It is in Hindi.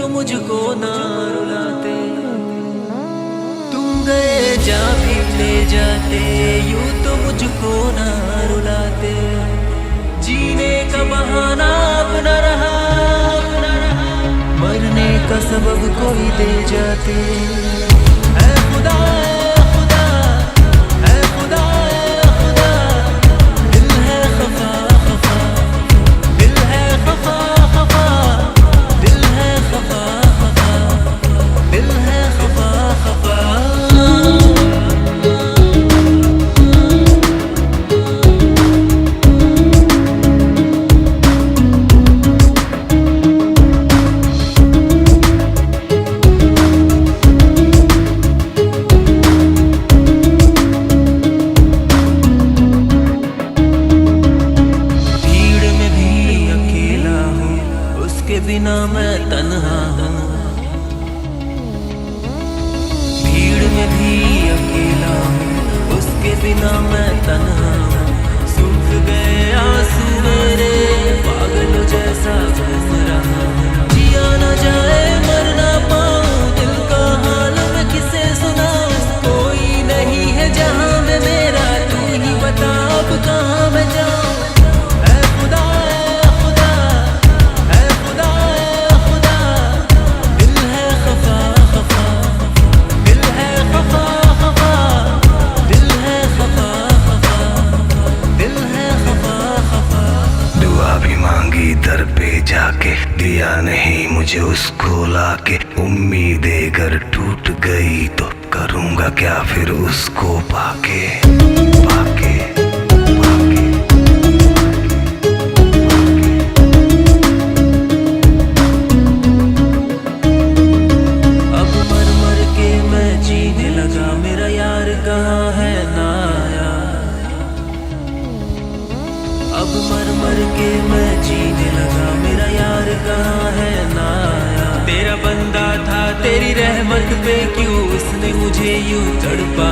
तो मुझको ना रुलाते, तुम गए जा भी ले जाते, यूं तो मुझको ना रुलाते। जीने का बहाना अपना रहा, मरने का सबब कोई दे जाते। ऐ खुदा बिना मैं तन्हा हूँ, भीड़ में भी अकेला हूँ, उसके बिना मैं तन्हा हूँ। सूख गए आंसू मेरे, पागल जैसा घूम रहा हूँ। जिया न जाए मर ना पाऊँ, दिल का हाल मैं किसे सुनाऊँ। कोई नहीं है जहाँ में मेरा, तू ही बता अब कहाँ मैं जाऊँ। दर पे जाके दिया नहीं मुझे उसको लाके। उम्मीदें अगर टूट गई तो करूँगा क्या फिर उसको पाके पाके पाके। अब मर मर के मैं जीने लगा, मेरा यार कहाँ है ना आया। अब मर मर के मैं जीने लगा, मेरा यार कहाँ है ना आया। तेरा बंदा था, तेरी रहमत पे क्यों उसने मुझे यूं तड़पा।